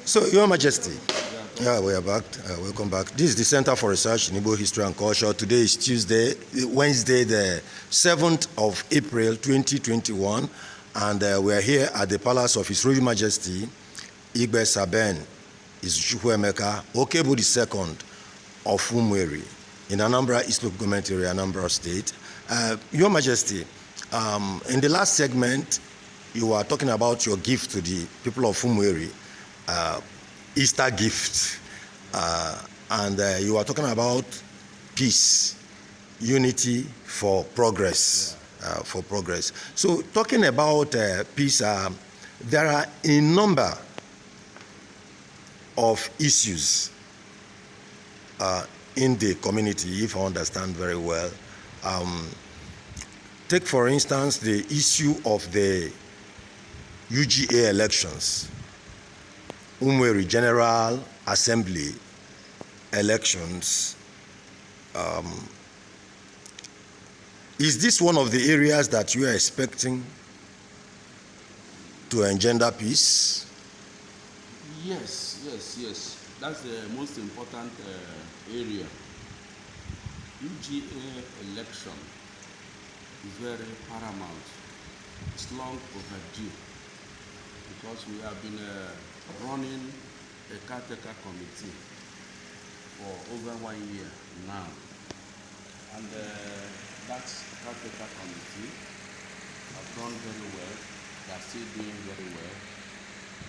So, Your Majesty, we are back. Welcome back. This is the Center for Research in Igbo History and Culture. Today is Wednesday, the 7th of April, 2021, and we are here at the Palace of His Royal Majesty, Igbe Saben Izuchukwuemeka Okebu II of UMUERI in Anambra East Local Government Area, Anambra State. Your Majesty, in the last segment, you were talking about your gift to the people of UMUERI, Easter gift, and you were talking about peace, unity for progress, So talking about peace, there are a number of issues in the community, if I understand very well. Take for instance the issue of the UGA elections, UMUERI General Assembly elections. Is this one of the areas that you are expecting to engender peace? Yes. That's the most important area. UGA election is very paramount. It's long overdue because we have been running a caretaker committee for over 1 year now. And that caretaker committee have done very well. They are still doing very well.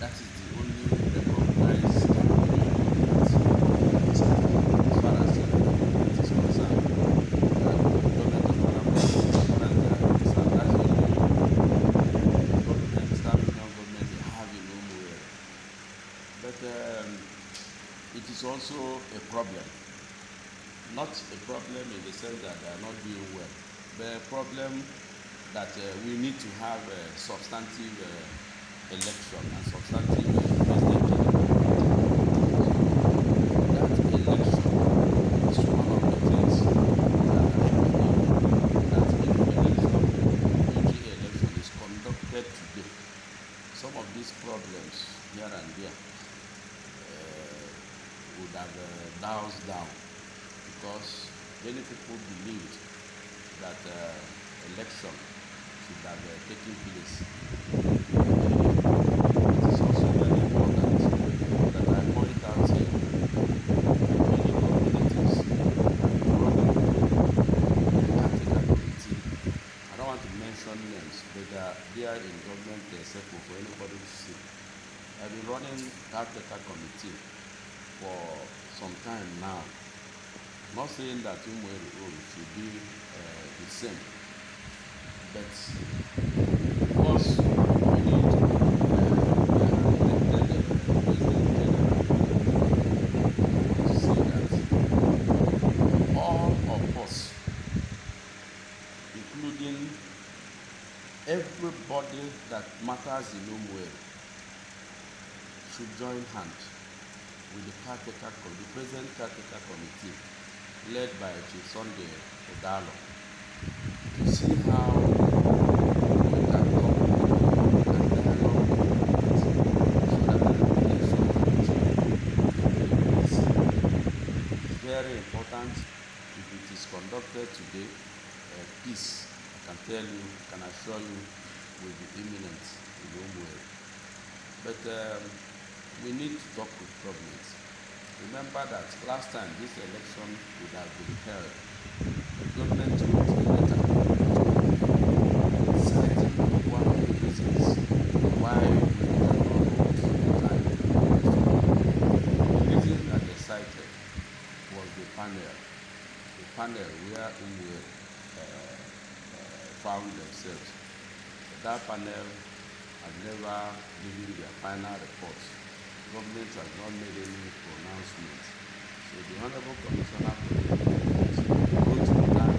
That is the only recognized as far as it is concerned. Government of Anambra that's the only establishment government they have in UMUERI. But it is also a problem. Not a problem in the sense that they are not doing well, but a problem that we need to have a substantive election and substantive president. That election is one of the things that if UGA election is conducted today, some of these problems here and there would have doused down, because many people believed that election should have taken place. It is also very important that I point out here many communities running the caretaker committee. I don't want to mention names, but they are in government circle for anybody to see. I've been running caretaker committee for some time now. Not saying that UMUERI should be the same, but because we need to see that all of us, including everybody that matters in UMUERI, should join hands with the present caretaker committee, led by Chief Sundry to see how we can come and dialogue so that the election is very important. If it is conducted today, peace, I can tell you, can assure you, will be imminent in UMUERI. But we need to talk with government. Remember that last time this election would have been held, the government wrote a letter citing one of the reasons why we cannot hold the time. The reason that they cited was the panel where UMUERI found themselves. That panel had never given their final report. Government has not made any pronouncement. So the Honorable Commissioner wrote to the time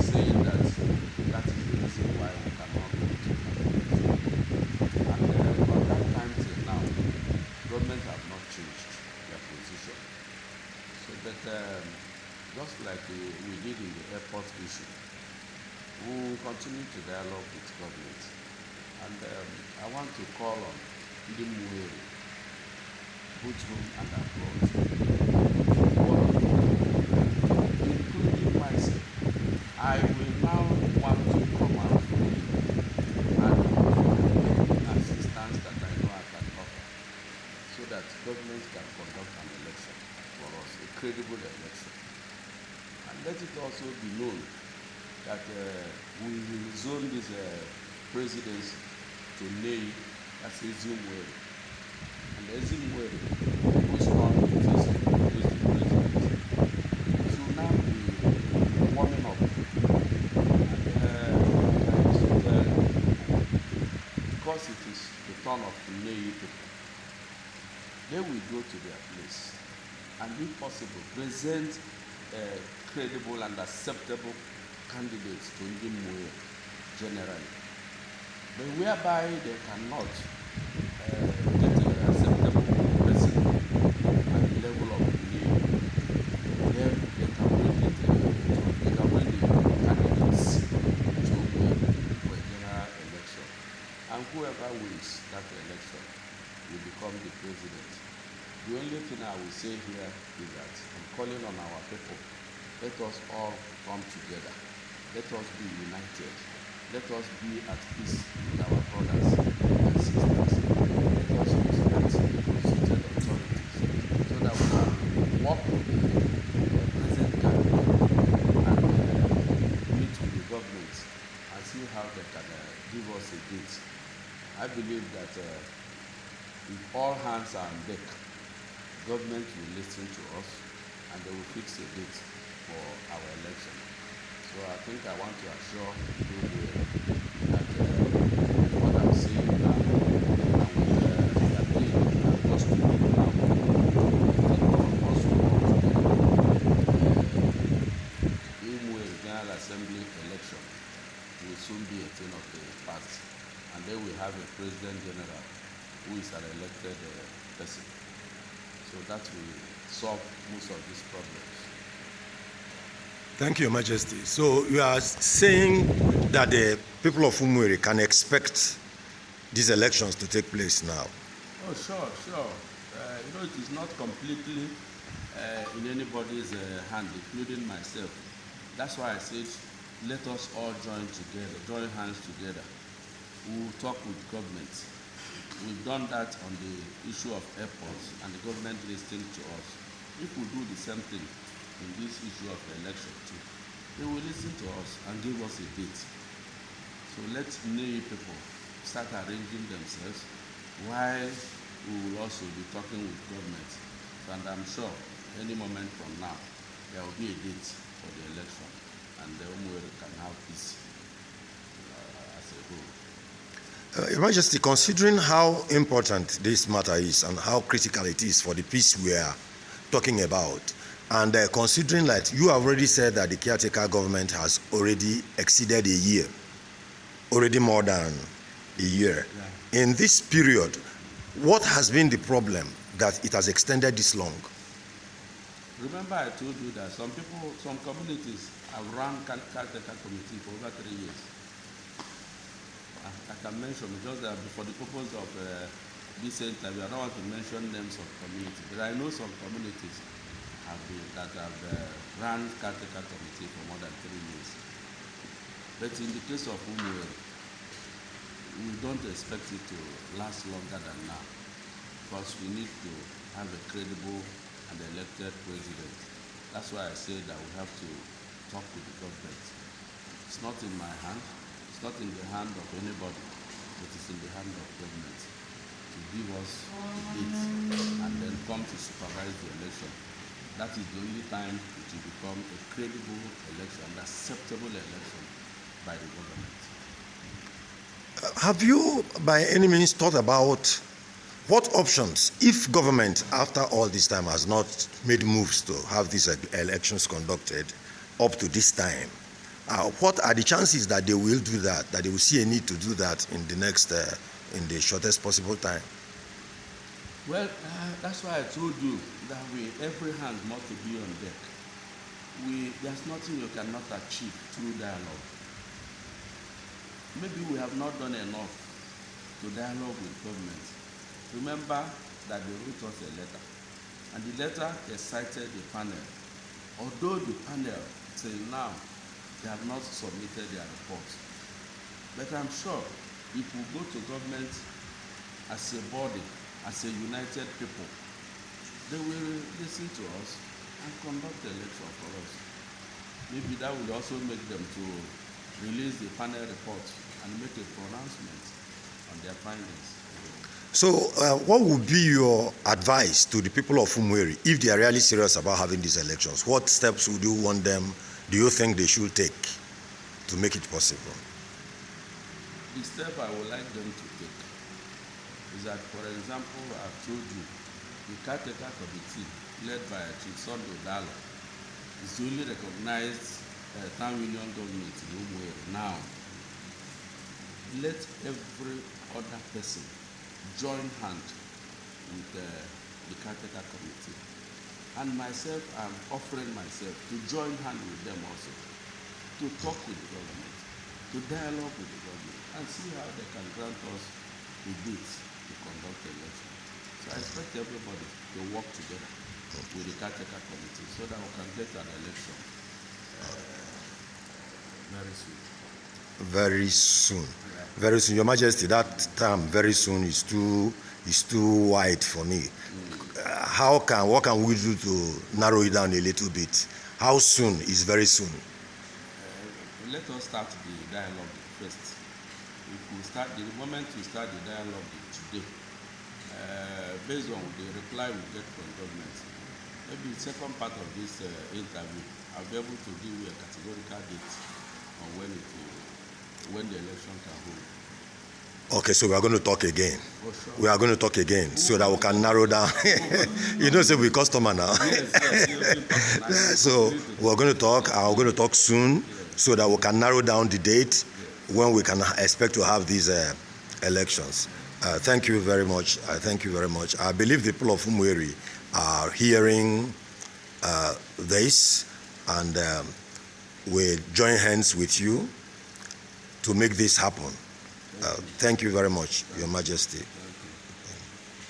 saying that that is the reason why we cannot go to the election. And from that time till now, government have not changed their position. So that just like we did in the airport issue, we will continue to dialogue with government. And I want to call on the UMUERI both home and abroad, including myself. I will now want to come out and assistance that I know I can offer, so that government can conduct an election for us, a credible election. And let it also be known that we will zone this presidency to Ney, that's UMUERI. And UMUERI, whose turn it is to produce the presidency, should now be warming up. And because it is the turn of the Ney people, they will go to their place and, if possible, present credible and acceptable candidates to UMUERI generally. But whereby they cannot get an acceptable president at the level of the Ney, then they can win the candidates to UMUERI for a general election. And whoever wins that election will become the president. The only thing I will say here is that I'm calling on our people, let us all come together. Let us be united. Let us be at peace with our brothers and sisters. Let us respect the constituted authorities, so that we can work with the present candidate and meet with the government and see how they can give us a date. I believe that if all hands are on deck, government will listen to us and they will fix a date for our election. So I think I want to assure you that what I'm saying now and what we are doing and just to do now, I think all of us will work together. UMUERI General Assembly election will soon be a thing of the past, and then we have a President General who is an elected person. So that will solve most of these problems. Thank you, Your Majesty. So you are saying that the people of UMUERI can expect these elections to take place now? Oh, sure. It is not completely in anybody's hand, including myself. That's why I said, let us all join hands together. We will talk with government. We've done that on the issue of airports, and the government listened to us. If we do the same thing in this issue of the election too, they will listen to us and give us a date. So let Ney people start arranging themselves while we will also be talking with government. And I'm sure any moment from now, there will be a date for the election, and the UMUERI can have peace as a whole. Your Majesty, considering how important this matter is and how critical it is for the peace we are talking about, and considering that you have already said that the caretaker government has already exceeded a year, already more than a year. Yeah. In this period, what has been the problem that it has extended this long? Remember I told you that some communities have run caretaker committee for over 3 years. I can mention just that for the purpose of this interview, I don't want to mention names of communities, but I know some communities have run caretaker committee for more than 3 years. But in the case of UMUERI, we don't expect it to last longer than now, because we need to have a credible and elected president. That's why I say that we have to talk with the government. It's not in my hand. It's not in the hand of anybody, but it's in the hand of government to give us a date and then come to supervise the election. That is the only time it will become a credible election, an acceptable election by the government. Have you by any means thought about what options, if government after all this time has not made moves to have these elections conducted up to this time, what are the chances that they will do that they will see a need to do that in the next, in the shortest possible time? Well, that's why I told you that every hand must be on deck. There's nothing you cannot achieve through dialogue. Maybe we have not done enough to dialogue with government. Remember that they wrote us a letter, and the letter excited the panel. Although the panel, till now, they have not submitted their report. But I'm sure if we go to government as a body, as a united people, they will listen to us and conduct the election for us. Maybe that will also make them to release the panel report and make a pronouncement on their findings. So what would be your advice to the people of UMUERI if they are really serious about having these elections? What steps would you want them, do you think they should take to make it possible? The step I would like them to take is that, for example, I've told you, the caretaker committee led by Chief Sundry is the only recognized town union government in UMUERI now. Let every other person join hand with the caretaker committee. And myself, I'm offering myself to join hand with them also, to talk with the government, to dialogue with the government, and see how they can grant us a date to conduct the election. So I expect everybody to work together with the caretaker committee so that we can get an election very soon. Very soon. Very soon. Your Majesty, that term very soon is too wide for me. What can we do to narrow it down a little bit? How soon is very soon? Let us start the dialogue first. If we start, the moment we start the dialogue today, based on the reply we get from government, maybe the second part of this interview, I'll be able to give you a categorical date on when the election can hold. Okay, so we are going to talk again. Oh, sure. We are going to talk again so that we can narrow down. You know, say we're customer now. Yes. So we're going to talk. I'm going to talk soon so that we can narrow down the date when we can expect to have these elections. Thank you very much. Thank you very much. I believe the people of UMUERI are hearing this, and we join hands with you to make this happen. Thank you very much, Your Majesty.